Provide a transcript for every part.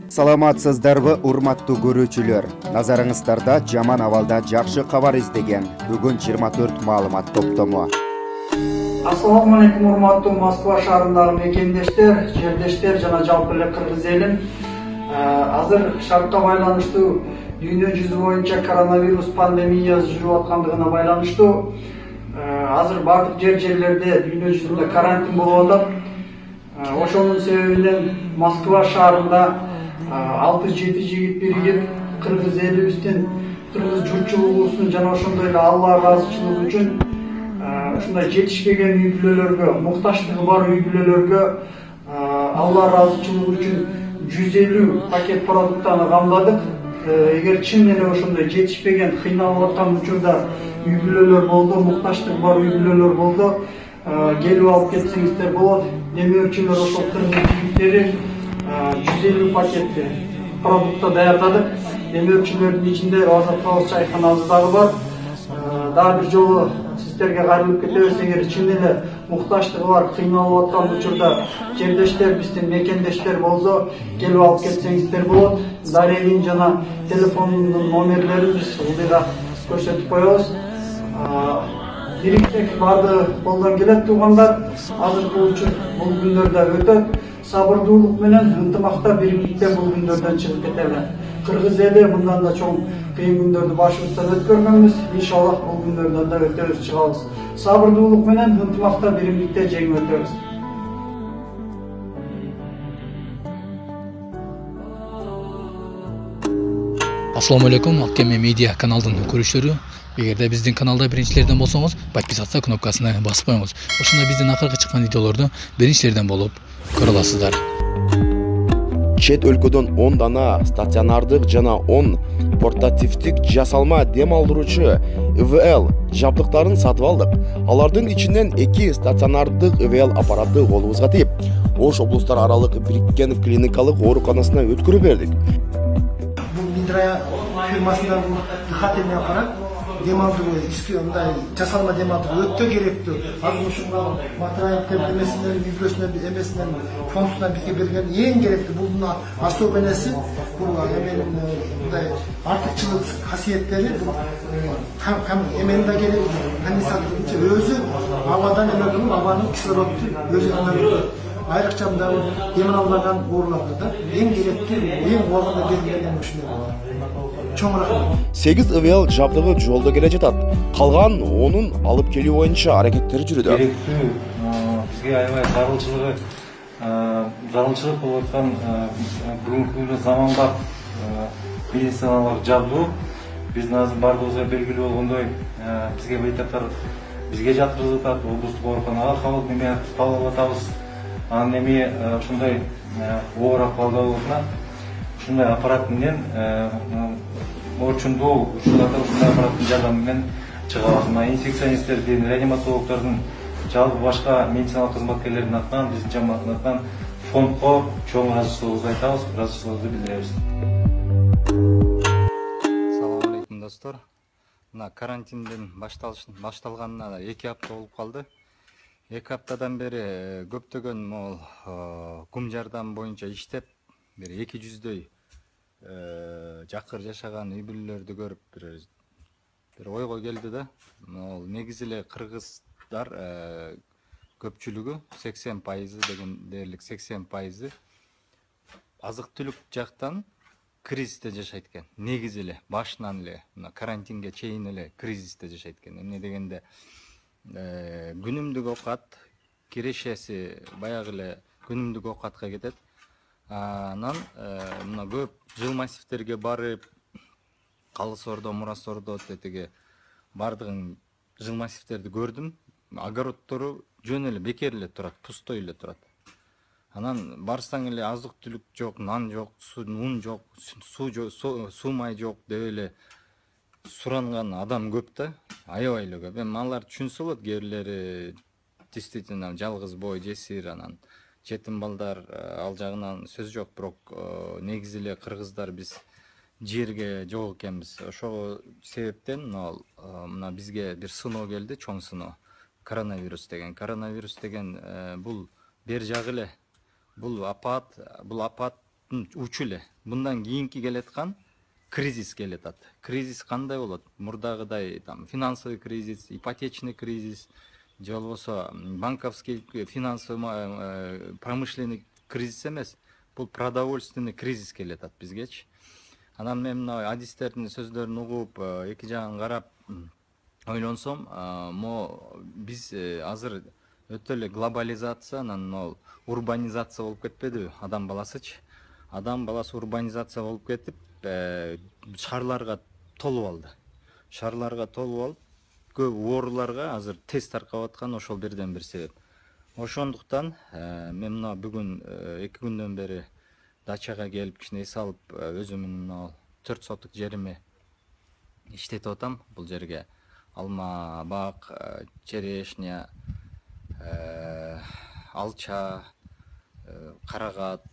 Саламатсыздарбы, урматтуу көрүүчүлөр. Назарыңыздарда жаман абалда жакшы кабар издеген бүгүн 24 маалымат топтому. Assalamu alaikum, урматтуу Москва шаарындагы мекендештер, жердештер жана жалпы эле кыргыз элим. Азыр шартка байланыштуу дүйнө жүзү боюнча коронавирус пандемиясы жүрүп аткандыгына байланыштуу азыр бардык жерлерде дүйнө жүзүндө карантин болуп атат. Ошонун себебинен Москва шаарында 6-7 жигит биригип кыргыз элибиздин, кыргыз журтчулугубуздун жана ошондой эле Алла ыраазычылыгы үчүн ушундай жетишпеген үй бүлөлөргө, мукташтыгы бар үй бүлөлөргө Алла ыраазычылыгы үчүн 150 пакет продуктаны камдадык. Эгер чын эле ошондой жетишпеген, кыйналып аткан учурда үй бүлөлөр болду, мукташтыгы бар үй бүлөлөр болду, келип алып кетсеңиздер болот. Демөөрчүлөр ошол кыргыз жигиттери 150 пакет продукта даярдадык. Демөөрчүлөрдүн ичинде Азаттык чайканасы дагы бар. Дагы бир жолу сиздерге кайрылып кетебиз. Эгер чын эле мукташтыгы бар, кыйналып аткан учурда жердештер, биздин мекендештер болсо, келип алып кетсеңиздер болот. Дарегин жана телефонунун номерлерин биз ылдыйга көрсөтүп коебуз. Бириксек барды колдон келет туугандар. Азыркы учур бул күндөрдө өтөт. Сабырдуулук менен ынтымакта биримдикте бул күндөрдөн чыгып кетели. Кыргыз эли мындан да чоң кыйын күндөрдү башыбыздан өткөргөнбүз. Иншаллах бул күндөрдөн да өтөбүз, чыгабыз. Сабырдуулук менен ынтымакта биримдикте жеңип өтөбүз. Assalamu alaikum, Аккеме медиа каналдын көрүүчүлөрү. Эгерде биздин каналда биринчилерден болсоңуз, подписаться кнопкасына басып коюңуз. Ошондо биздин акыркы чыккан видеолорду биринчилерден болуп көрө аласыздар. Чет өлкөдөн 10 дана стационардык жана 10 портативдик жасалма дем алдыруучу ИВЛ жабдыктарын сатып алдык. Алардын ичинен 2 стационардык ИВЛ аппараты колубузга тийип, Ош облустар аралык бириккен клиникалык ооруканасына өткөрүп бердик. Миндрая фирмасында бул дыхательный аппарат демалдыруу мындай жасалма демалдыруу өтө керектүү. Азыр ушунга материалдык эмесинен, видеосунан, эмесинен, фондусунан бизге берген эң керектүү. Бул особый нерсе, бул мындай артыкчылык касиеттери, бул эмен да керек, конденсатордун өзү абадан эме абанын кислородду өзү өндүрөт. Айрыкча мындай дем албаган ооруларда да эң керектүү, эң убагында берилген ушундай. Чоң рахмат. 8 ИВЛ жабдыгы жолдо келе жатат. Калган онун алып келүү боюнча аракеттер жүрүүдө. Керектүү бизге аябай зарылчылык болуп аткан бүгүнкү күндө заманбап медициналык жабдуу биздин азыр бардыгыбызга белгилүү болгондой бизге бейтаптар бизге жаткырылып атат, облустук ооруканага кабыл атабыз. Анан эми ушундай оор акыбалда болуна ушундай аппарат менен орчундуу учурларда ушундай аппараттын жардамы менен чыгабыз. Мына инфекционисттердин, реаниматологдордун, жалпы башка медициналык кызматкерлердин атынан, биздин жамааттын атынан фондко чоң ыраазычылыгыбызды айтабыз, ыраазычылыгыбызды билдиребиз. Салам алейкум достор. Мына карантиндин башталганына 2 апта болуп калды. 2 аптадан бери көптөгөн могул кум жардам боюнча иштеп, бир 200дөй жакыр жашаган үй бүлөлөрдү көрүп бир ойго келди да. Могул негизи эле кыргыздар көпчүлүгү 80% дээрлик 80% азык түлүк жактан кризисте жашайт экен. Негизи эле башынан эле мына карантинге чейин эле кризисте жашайт экен. Эмне дегенде күнүмдүк оокат кирешеси баягы эле күнүмдүк оокатка кетет. Анан мына көп жыл массивтерге барып, Калыс Ордо, Мурас Ордо тетиги бардыгын жыл массивтерди көрдүм. Огородтору жөн эле бекер эле турат, пустой эле турат. Анан барсаң эле азык түлүк жок, нан жок, ун жок, суу май жок деп эле суранган адам көп да, аябай эле көп. Эми алар түшүнсө болот, кээ бирлери действительно жалгыз бой, жесир, анан жетим балдар, ал жагынан сөз жок. Бирок негизи эле кыргыздар биз жерге жок экенбиз. Ошол себептен мына бизге бир сыноо келди, чоң сыноо. коронавирус деген бул бер жагы эле, бул апаттын учу эле. Мындан кийинки келаткан кризис келет. Кризис кандай болот? Мурдагыдай финансовый кризис, ипотечный кризис, же болбосо банковский, финансовый, промышленный кризис эмес. Бул продовольственный кризис келет бизгечи. Анан мен мына адистердин сөздөрүн угуп, эки жагын карап ойлонсом, биз азыр өтө эле глобализация, анан урбанизация болуп кетпедиби? Адам баласычы. Адам баласы урбанизация болуп кетип, шаарларга толуп алды. Шаарларга толуп алып, көп ооруларга азыр тез таркап аткан ошол бирден бир себеп. Ошондуктан мен мына бүгүн 2 күндөн бери дачага келип кичине эс алып, өзүмдүн 4 сотук жериме иштетип атам. Бул жерге алма бак, черешня, алча, карагат,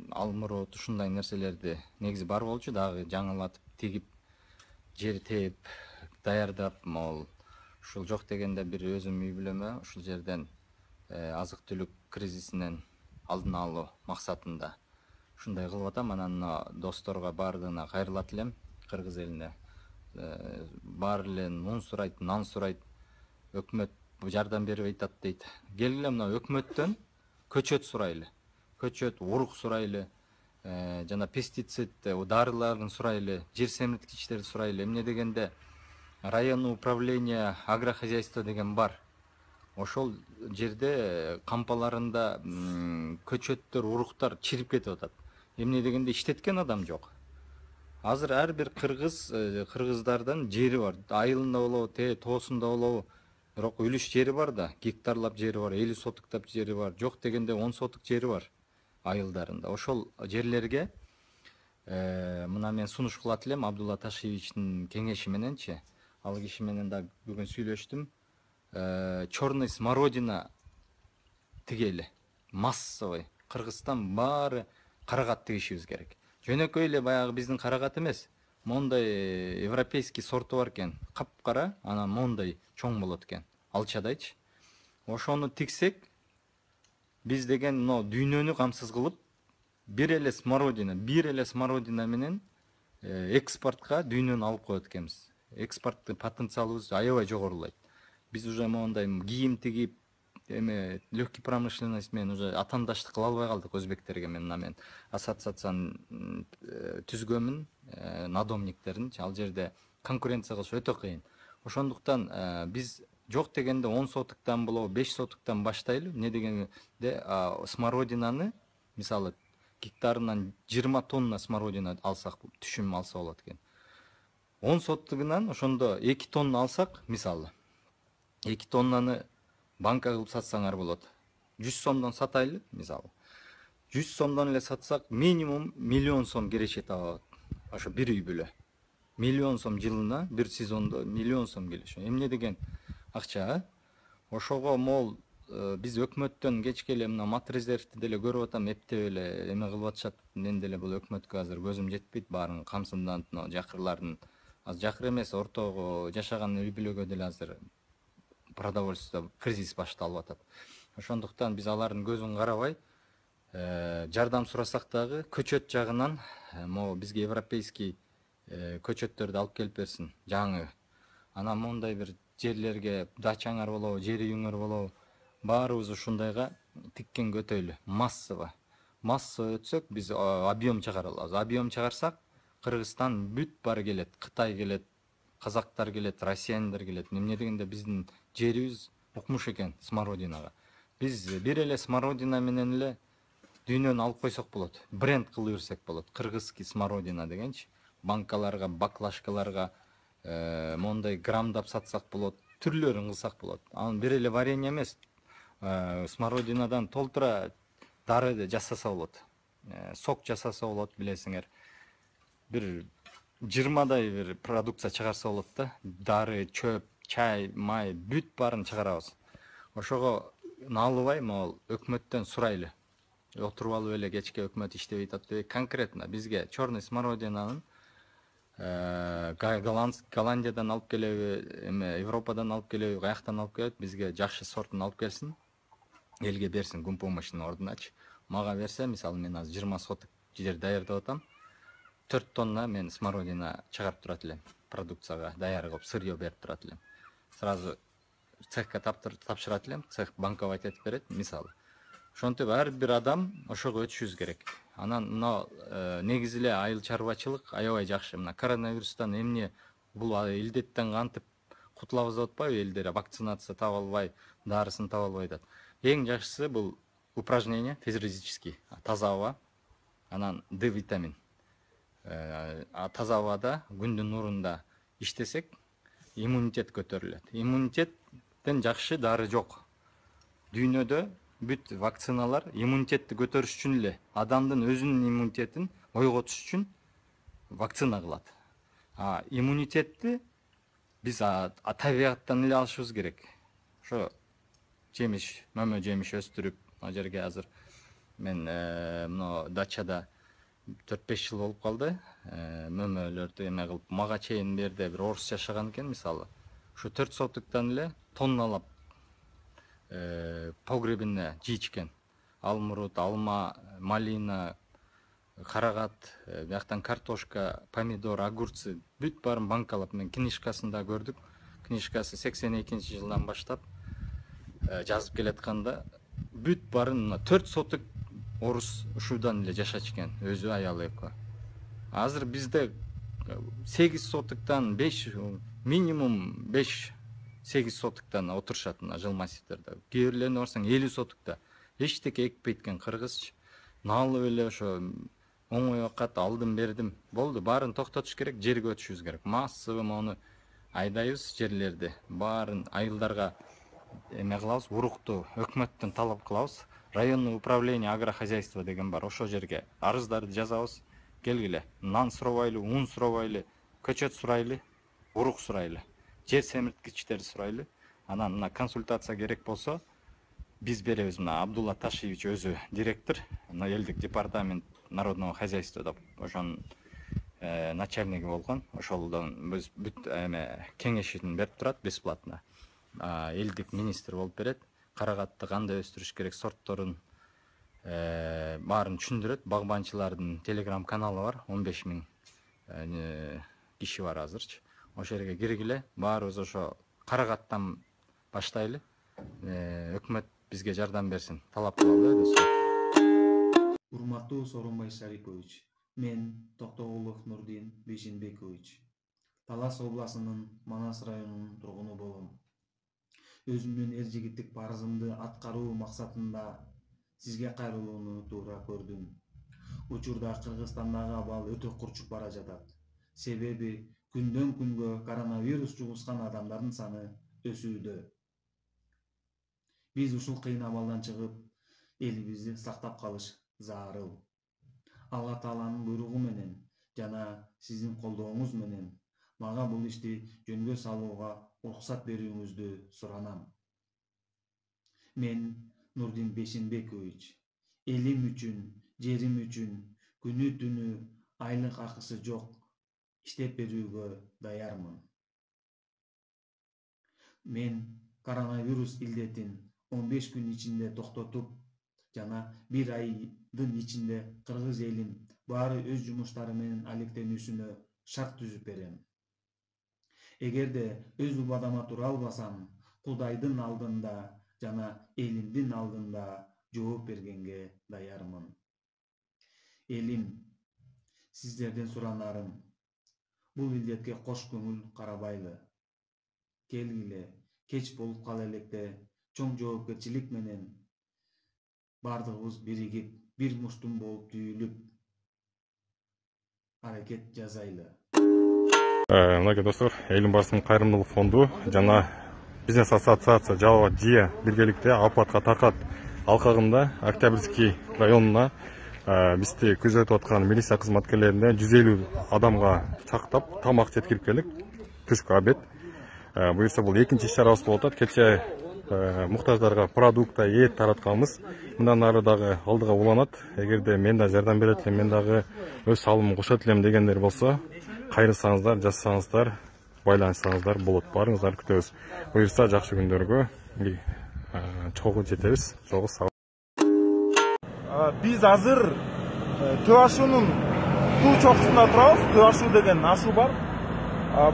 алмурут, ушундай нерселерди негизи бар болчу, дагы жаңылатып тигип, жер тээп, даярдап, ушул жок дегенде бир өзүм үй бүлөмө ушул жерден азык түлүк кризисинен алдын алуу максатында ушундай кылып атам. Анан досторго баардыгына кайрылат элем, кыргыз элине. Баары эле мун сурайт, нан сурайт, өкмөт жардам берип айтат дейт. Келгиле мына өкмөттөн көчөт сурайлы. Көчөт, урук сурайлы, жана пестицид, дарыларын сурайлы, жер семирткичтерди сурайлы. Эмне дегенде районный управление агрохозяйства деген бар. Ошол жерде кампаларында көчөттөр, уруктар чирип кетип атат. Эмне дегенде иштеткен адам жок. Азыр ар бир кыргыздардан жери бар. Айылында болобу, тоосунда болобу, бирок үлүш жери бар да, гектарлап жери бар, 50 сотуктап жери бар. Жок дегенде 10 сотук жери бар айылдарында. Ошол жерлерге мына мен сунуш кылат элем Абдулла Ташиевичтин кеңеши мененчи. Ал киши менен да бүгүн сүйлөштүм. Черный смородина тигели, массовый. Кыргызстан баары карагат тигишибиз керек. Жөнөкөй эле баягы биздин карагат эмес. Мондай европейский сорту бар экен. Капкара, анан мондай чоң болот экен. Алчадайчы. Ошону тиксек, биз деген дүйнөнү камсыз кылып, бир эле смородина менен экспортко дүйнөнү алып коет экенбиз. Экспорттун потенциалыбыз аябай жогорулайт. Биз уже мондай кийим тигип, легкий промышленность менен уже атандаштык кыла албай калдык өзбектерге. Мен ассоциацияны түзгөнмүн, надомниктердин. Ал жерде конкуренция кылыш өтө кыйын. Ошондуктан биз жок дегенде 10 сотуктан болобу, 5 сотуктан баштайлы. Не дегенде смородинаны, мисалы, гектарынан 20 тонна смородина алсак, түшүм алса болот экен. 10 сотугунан ошондо 2 тонна алсак, мисалы, 2 тоннаны банка кылып сатсаңар болот. 100 сомдон сатайлы, мисалы. 100 сомдон эле сатсак, минимум 1 миллион сом керечет алат. Ошо бир үй бүлө. 1 миллион сом жылына, бир сезондо 1 миллион сом келиш. Эмне деген акча? Ошого мол биз өкмөттөн кечке эле мына мат резервти деле көрүп атам, эптеп эле эме кылып атышат. Мен деле бул өкмөткө азыр көзүм жетпейт, баарын камсынданып, жакырлардын аз жакыр эмес, ортого жашаган үй бүлөгө деле азыр продовольствие кризис башталып атат. Ошондуктан биз алардын көзүн карабай, жардам сурасак дагы көчөт жагынан бизге европейский көчөттөрдү алып келип берсин, жаңы. Анан мондай бир жерлерге дачаңар болобу, жер үйүңөр болобу, баарыбыз ушундайга тиккен көтөйлү, массово. Массово өтсөк, биз объем чыгара алабыз. Объем чыгарсак, Кыргызстан бүт бары келет, Кытай келет, казактар келет, россияндар келет. Эмне дегенде биздин жерибиз укмуш экен смородинага. Биз бир эле смородина менен эле дүйнөнү алып койсок болот. Бренд кылып берсек болот. Кыргызский смородина дегенчи. Банкаларга, баклажкаларга мондай грамдап сатсак болот. Түрлөрүн кылсак болот. Анын бир эле варенье эмес, смородинадан толтура дары жасаса болот. Сок жасаса болот, билесиңер. Бир 20дай бир продукция чыгарса болот да. Дары, чөп, чай, май, бүт барын чыгарабыз. Ошого алыбай, өкмөттөн сурайлы. Отуруп алып эле кечке өкмөт иштебей атат. Конкретно бизге черный смородинанын Голландиядан алып келеби, эме Европадан алып келеби, каяктан алып келет, бизге жакшы сортун алып келсин, элге берсин гумпомощнун ордуначы. Мага берсе, мисалы мен азыр 20 соток жер даярдап атам. 4 тонна мен смородина чыгарып турат элем. Продукцияга даяр кылып сырье берип турат элем. Сразу цехка тапшырат элем, цех банковать этип берет, мисалы. Ошентип ар бир адам ошого өтүшүбүз керек. Анан мына негизи эле айыл чарбачылык аябай жакшы. Мына коронавирустан эмне бул илдеттен кантип кутулабыз деп атпайбы, элдер вакцинация таба албай, дарысын таба албай атат. Эң жакшысы бул упражнение физический, таза аба, анан D витамин. Таза абада күндүн нурунда иштесек, иммунитет көтөрүлөт. Иммунитеттен жакшы дары жок. Дүйнөдө бүт вакциналар иммунитетти көтөрүш үчүн эле, адамдын өзүнүн иммунитетин ойготуш үчүн вакцина кылат. Иммунитетти биз табигаттан эле алышыбыз керек. Ошо жемиш, мөмө жемиш өстүрүп, ал жерге азыр мен мына дачада 4-5 жыл болуп калды. Мөмөлөрдү эме кылып, мага чейин берде бир орус жашаган экен, мисалы. Ушу 4 сотуктан эле тонналап погребине жийичкен. Алмурут, алма, малина, карагат, бияктан картошка, помидор, огурцы бүт баарын банкалап мен книжкасында көрдүк. Книжкасы 82-жылдан баштап жазып келатканда бүт баарын 4 сотук орус ушудан эле жашачу экен, өзү аялы экөө. Азыр бизде 8 сотуктан 5, минимум 5-8 сотуктан отурушат мына жыл массивдерде. Кээ бирлерине барсаң 50 сотукта. Эчтеке экпейт экен кыргызчы. Налып эле ошо оңой акат алдым бердим. Болду, баарын токтотуш керек, жерге өтүшүбүз керек. Массовый мону айдайбыз жерлерди. Баарын айылдарга эме кылабыз, урукту өкмөттөн талап кылабыз. Районный управление агрохозяйства деген бар. Ошо жерге арыздарды жазабыз. Келгиле, нан сурабайлы, ун сурабайлы, көчөт сурайлы, урук сурайлы, жер семирткичтерди сурайлы. Анан мына консультация керек болсо биз беребиз. Мына Абдулла Ташиевич өзү директор, мына элдик департамент народного хозяйства деп ошонун начальниги болгон. Ошолдон биз бүт эме кеңешин берип турат бесплатно. Элдик министр болуп берет. Карагатты кандай өстүрүш керек, сортторун баарын түшүндүрөт. Багбанчылардын телеграм каналы бар, 15 000 киши бар азырчы. Ошол жерге киргиле, баарыбыз ошо карагаттан баштайлы. Өкмөт бизге жардам берсин, талап кылалы достор. Урматтуу Сооронбай Шарипович, мен Токтогулов Нурдин Бейшенбекович, Талас областынын Манас районунун тургуну болом. Өзүмдүн эр жигиттик парызымды аткаруу максатында сизге кайрылууну туура көрдүм. Учурда Кыргызстандагы абал өтө курчуп бара жатат. Себеби күндөн күнгө коронавирус жугузган адамдардын саны өсүүдө. Биз ушул кыйын абалдан чыгып, элибизди сактап калыш зарыл. Алла Тааланын буйругу менен жана сиздин колдооңуз менен мага бул ишти жөнгө салууга уруксат берүүңүздү суранам. Мен Нурдин Бейшенбекович, элим үчүн, жерим үчүн күнү түнү айлык акысы жок иштеп берүүгө даярмын. Мен коронавирус илдетин 15 күн ичинде токтотуп жана 1 айдын ичинде кыргыз элин баары өз жумуштары менен алектенүүсүнө шарт түзүп берем. Эгерде өз убадама тура албасам, Кудайдын алдында жана элимдин алдында жооп бергенге даярмын. Элим, сиздерден суранарым, бул илдетке кош көңүл карабайлы. Келгиле, кеч болуп кала электе чоң жоопкерчилик менен бардыгыбыз биригип, бир муштум болуп түйүлүп аракет жасайлы. Мынакей достор, Элим Барсын кайрымдуулук фонду жана бизнес ассоциация Жалова Жия биргеликте апатка такат алкагында Октябрьский районуна бизди күзөтүп аткан милиция кызматкерлерине 150 адамга чактап тамак жеткирип келдик. Түшкү обед. Буюрса бул экинчи иш-чарабыз болуп атат. Кечээ муктаждарга продукта, эт таратканбыз. Мындан ары дагы алдыга уланат. Эгерде мен да жардам берет элем, мен дагы өз салымымды кошот элем дегендер болсо, кайрылсаңыздар, жазсаңыздар, байланышсаңыздар болот. Барыңыздар, күтөбүз. Буюрса жакшы күндөргө чогуу жетебиз. Чогуу сау. Биз азыр Төө ашуунун туу чокусунда турабыз. Төө ашуу деген ашуу бар.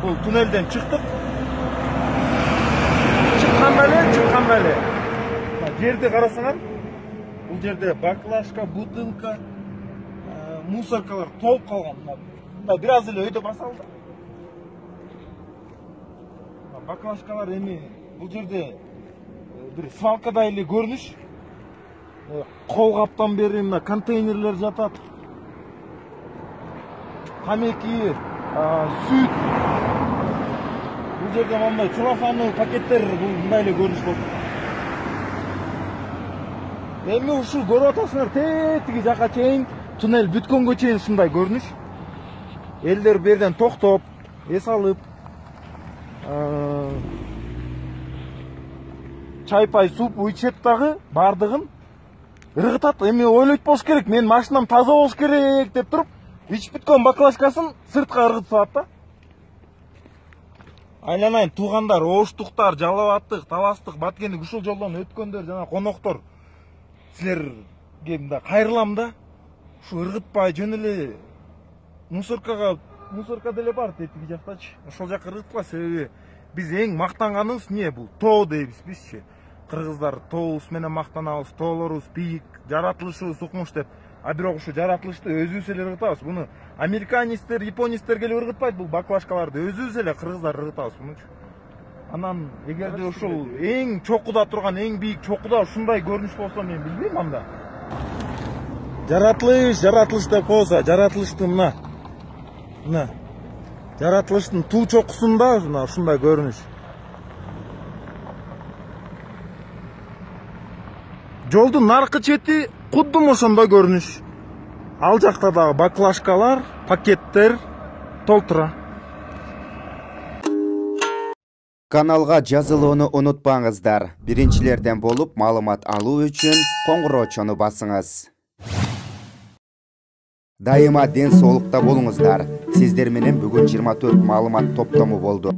Бул туннелден чыктык. Чыккан беле. Жерди карасаңар, бул жерде баклажка, бутылка, мусоркалар толуп калган. Бир аз эле өйдө басалды. Баклажкалар эми бул жерде бир свалкадай эле көрүнүш. Кол каптан бери мына контейнерлер жатат. Тамеки, сүт. Бул жерде мындай целлофановый пакеттер мындай эле көрүнүш болду. Эми ушул көрүп атасыңар, тетиги жака чейин туннель бүткөнгө чейин ушундай көрүнүш. Элдер бу жерден токтоп, эс алып, чай-пай, суп ичет дагы бардыгын ыргытат. Эми ойлойт болуш керек, менин машинам таза болуш керек деп туруп, ичип бүткөн баклажкасын сыртка ыргытып да. Айланайын туугандар, ооштуктар, жалал абадтык, таластык, Баткендик ушул жолдон өткөндөр жана коноктор, силерге мындай кайрылам да. Ушу ыргытпай жөн эле мусорка деле бар тетиги жактачы. Ошол жакка ыргыткыла, себеби биз эң мактанганыбыз эмне бул? Тоо дейбиз бизчи. Кыргыздар тообуз менен мактанабыз, тоолорубуз бийик, жаратылышыбыз укмуш деп. А бирок ушу жаратылышты өзүбүз эле ыргытабыз. Буну американецтер, японецтер келип ыргытпайт бул баклажкаларды. Өзүбүз эле кыргыздар ыргытабыз мунчу. Анан эгерде ушул эң чокуда турган, эң бийик чокуда ушундай көрүнүш болсо, мен билбейм анда. Жаратылыш деп коюлса, жаратылыштын мына жаратылыштын туу чокусунда ушундай көрүнүш. Жолдун наркы чети куддум ошондой көрүнүш. Ал жакта дагы баклажкалар, пакеттер толтура. Каналга жазылууну унутпаңыздар. Биринчилерден болуп маалымат алуу үчүн коңгуроочону басыңыз. Дайыма ден соолукта болуңуздар. Сиздер менен бүгүн 24 маалымат топтому болду.